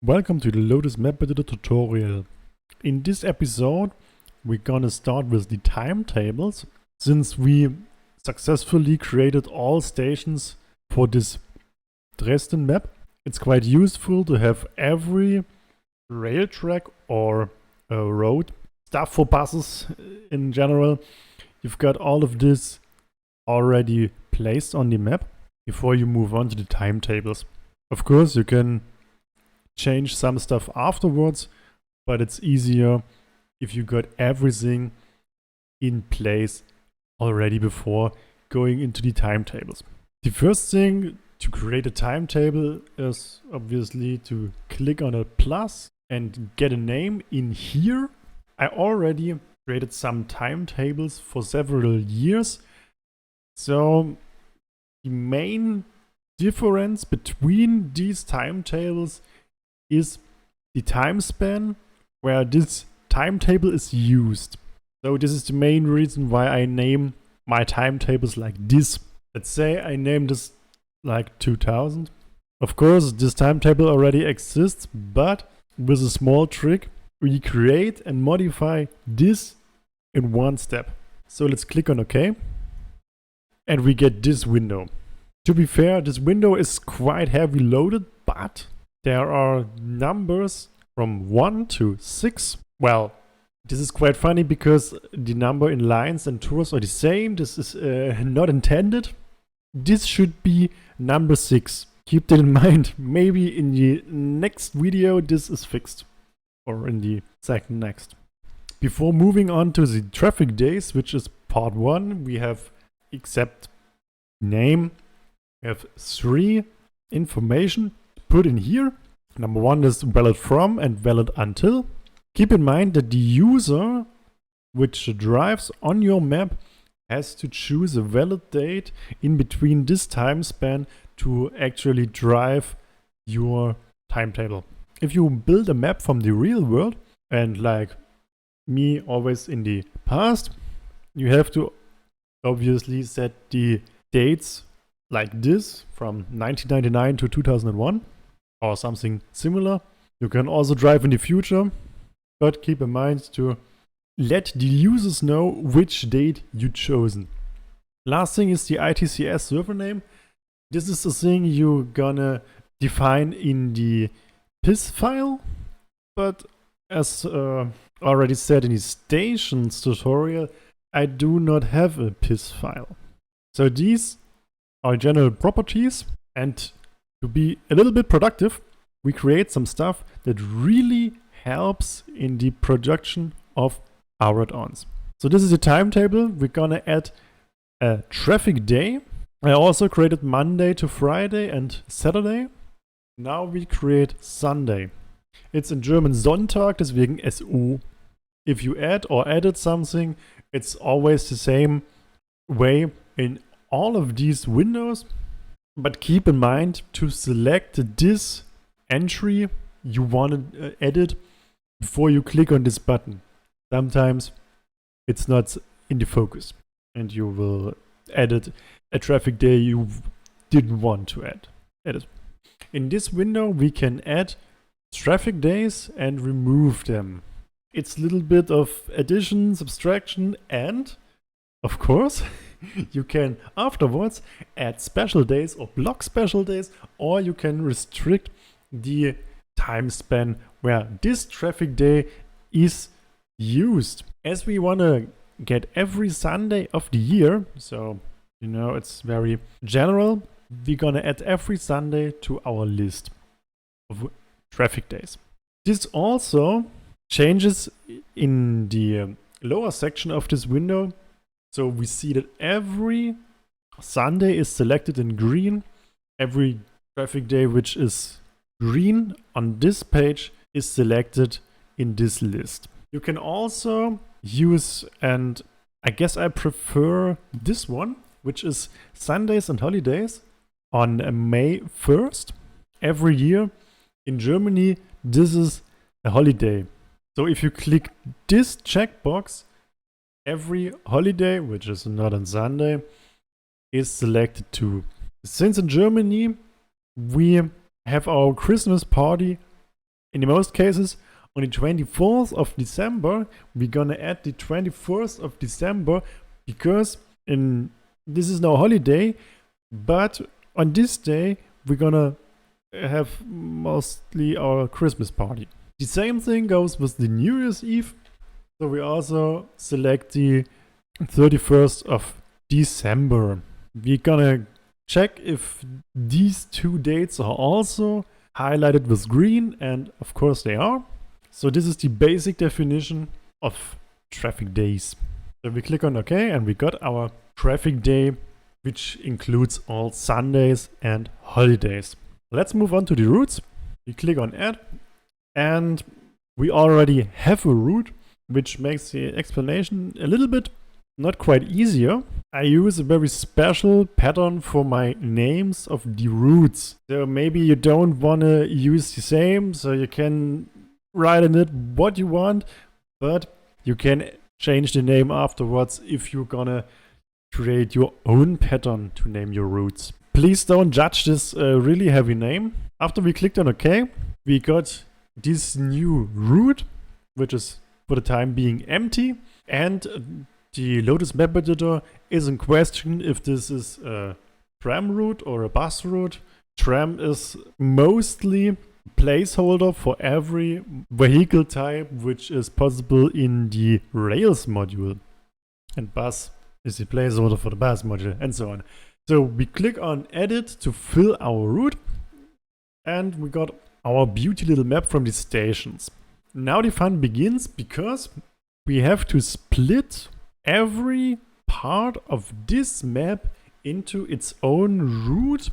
Welcome to the Lotus Map Editor tutorial. In this episode, we're gonna start with the timetables. Since we successfully created all stations for this Dresden map, it's quite useful to have every rail track or road stuff for buses in general. You've got all of this already placed on the map before you move on to the timetables. Of course, you can change some stuff afterwards, but it's easier if you got everything in place already before going into the timetables. The first thing to create a timetable is obviously to click on a plus and get a name in here. I already created some timetables for several years, so the main difference between these timetables is the time span where this timetable is used. So this is the main reason why I name my timetables like this. Let's say I name this like 2000. Of course, this timetable already exists, but with a small trick, we create and modify this in one step. So let's click on OK, and we get this window. To be fair, this window is quite heavy loaded, but there are numbers from 1 to 6. Well, this is quite funny because the number in lines and tours are the same. This is not intended. This should be number 6. Keep that in mind. Maybe in the next video this is fixed. Or in the second next. Before moving on to the traffic days, which is part 1, we have except name. We have 3 information put in here. Number 1 is valid from and valid until. Keep in mind that the user which drives on your map has to choose a valid date in between this time span to actually drive your timetable. If you build a map from the real world, and like me always in the past, you have to obviously set the dates like this from 1999 to 2001 or something similar. You can also drive in the future, but keep in mind to let the users know which date you chosen. Last thing is the ITCS server name. This is the thing you're gonna define in the PIS file, but as already said in the stations tutorial, I do not have a PIS file. So these are general properties, and to be a little bit productive, we create some stuff that really helps in the production of our add-ons. So this is a timetable. We're gonna add a traffic day. I also created Monday to Friday and Saturday. Now we create Sunday. It's in German Sonntag, deswegen SO. If you add or edit something, it's always the same way in all of these windows, but keep in mind to select this entry you want to edit before you click on this button. Sometimes it's not in the focus and you will edit a traffic day you didn't want to edit. In this window we can add traffic days and remove them. It's a little bit of addition, subtraction, and of course you can afterwards add special days or block special days, or you can restrict the time span where this traffic day is used. As we want to get every Sunday of the year, so you know it's very general, we're gonna add every Sunday to our list of traffic days. This also changes in the lower section of this window. So we see that every Sunday is selected in green. Every traffic day which is green on this page is selected in this list. You can also use, and I guess I prefer this one, which is Sundays and holidays on May 1st. Every year in Germany, this is a holiday. So if you click this checkbox, every holiday, which is not on Sunday, is selected too. Since in Germany we have our Christmas party in most cases, on the 24th of December, we're gonna add the 21st of December because this is no holiday, but on this day, we're gonna have mostly our Christmas party. The same thing goes with the New Year's Eve. So we also select the 31st of December. We're gonna check if these two dates are also highlighted with green, and of course they are. So this is the basic definition of traffic days. So we click on OK and we got our traffic day, which includes all Sundays and holidays. Let's move on to the routes. We click on Add and we already have a route, which makes the explanation a little bit not quite easier. I use a very special pattern for my names of the routes. So maybe you don't want to use the same, so you can write in it what you want, but you can change the name afterwards if you're gonna create your own pattern to name your routes. Please don't judge this really heavy name. After we clicked on OK, we got this new route, which is for the time being empty, and the Lotus Map Editor is in question if this is a tram route or a bus route. Tram is mostly placeholder for every vehicle type which is possible in the Rails module, and bus is the placeholder for the bus module, and so on. So we click on Edit to fill our route, and we got our beauty little map from the stations. Now the fun begins, because we have to split every part of this map into its own route,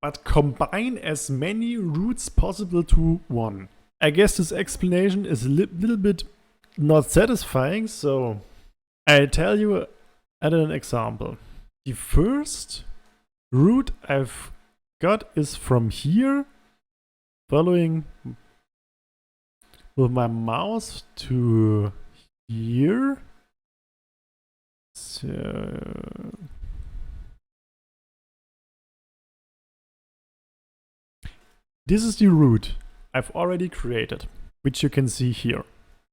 but combine as many routes possible to one. I guess this explanation is a little bit not satisfying, so I'll tell you at an example. The first route I've got is from here, following with my mouse to here. So this is the route I've already created, which you can see here.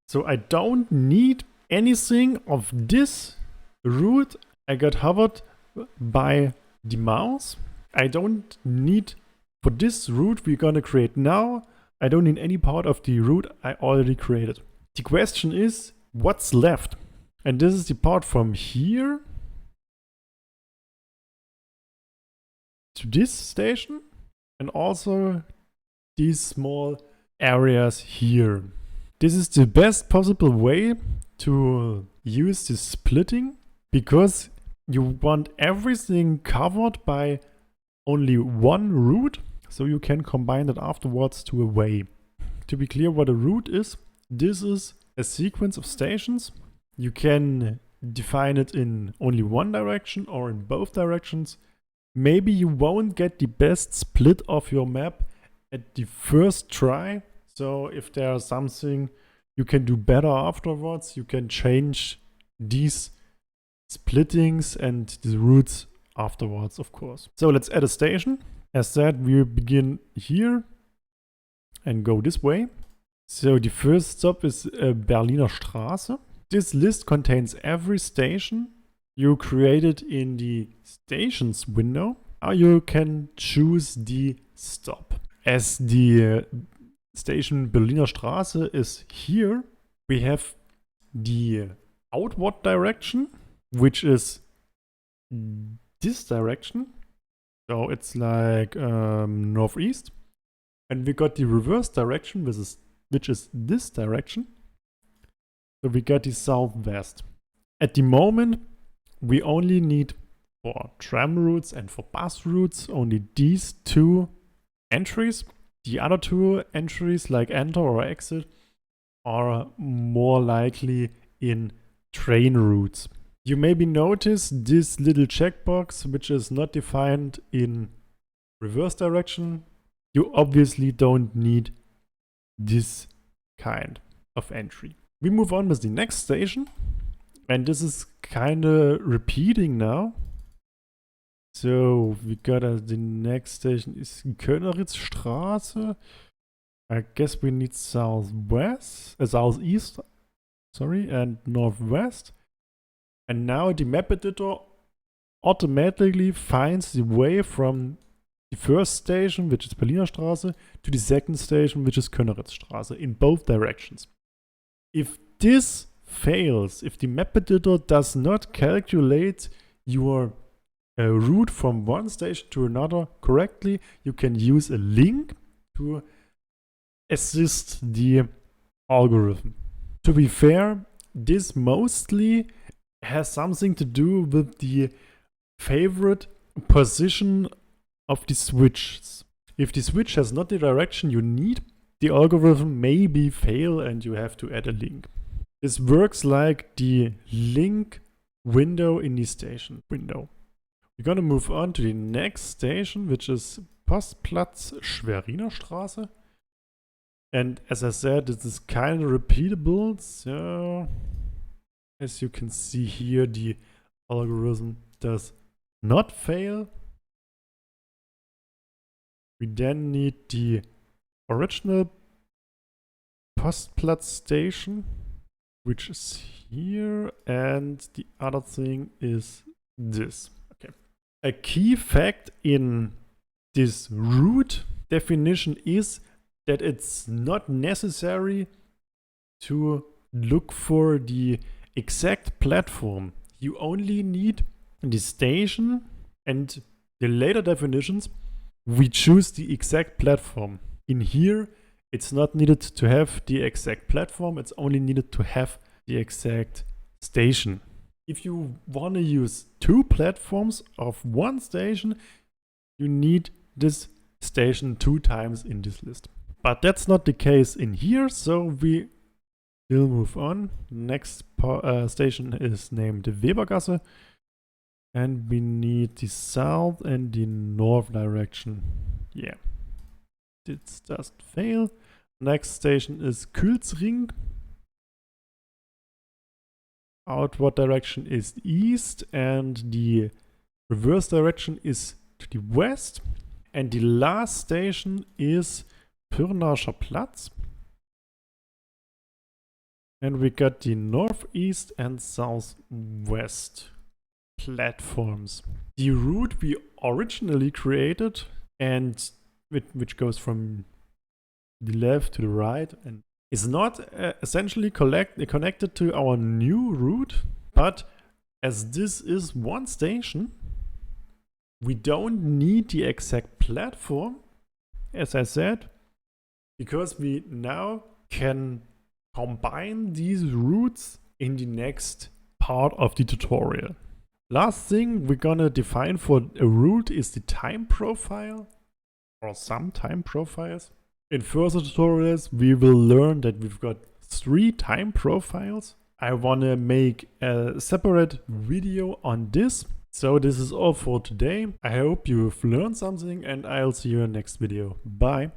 So I don't need anything of this route I got hovered by the mouse. I don't need, for this route we're gonna create now, I don't need any part of the route I already created. The question is, what's left? And this is the part from here to this station, and also these small areas here. This is the best possible way to use this splitting, because you want everything covered by only one route, so you can combine it afterwards to a way. To be clear what a route is, this is a sequence of stations. You can define it in only one direction or in both directions. Maybe you won't get the best split of your map at the first try, so if there's something you can do better afterwards, you can change these splittings and the routes afterwards, of course. So let's add a station. As said, we begin here and go this way. So the first stop is Berliner Straße. This list contains every station you created in the stations window. Now you can choose the stop. As the station Berliner Straße is here, we have the outward direction, which is this direction. So it's like northeast. And we got the reverse direction, which is this direction. So we got the southwest. At the moment, we only need, for tram routes and for bus routes, only these two entries. The other two entries, like enter or exit, are more likely in train routes. You maybe notice this little checkbox, which is not defined in reverse direction. You obviously don't need this kind of entry. We move on with the next station, and this is kind of repeating now. So we got the next station is Könneritzstraße. I guess we need southeast, sorry, and northwest. And now the map editor automatically finds the way from the first station, which is Berliner Straße, to the second station, which is Könneritzstraße, in both directions. If this fails, if the map editor does not calculate your route from one station to another correctly, you can use a link to assist the algorithm. To be fair, this mostly has something to do with the favorite position of the switches. If the switch has not the direction you need, the algorithm maybe fail and you have to add a link. This works like the link window in the station window. We're gonna move on to the next station, which is Postplatz Schweriner Straße. And as I said, this is kind of repeatable. So as you can see here, the algorithm does not fail. We then need the original Postplatz station, which is here, and the other thing is this. Okay. A key fact in this route definition is that it's not necessary to look for the exact platform. You only need the station, and the later definitions we choose the exact platform. In here, it's not needed to have the exact platform, it's only needed to have the exact station. If you want to use two platforms of one station, you need this station 2 times in this list. But that's not the case in here, so we will move on. Next station is named Webergasse. And we need the south and the north direction. Yeah. This doesn't fail. Next station is Külsring. Outward direction is east and the reverse direction is to the west. And the last station is Pirnascher Platz. And we got the northeast and southwest platforms. The route we originally created and which goes from the left to the right and is not essentially connected to our new route, but as this is one station, we don't need the exact platform, as I said, because we now can combine these routes in the next part of the tutorial. Last thing we're gonna define for a route is the time profile, or some time profiles. In further tutorials we will learn that we've got 3 time profiles. I wanna make a separate video on this. So this is all for today. I hope you've learned something and I'll see you in the next video. Bye!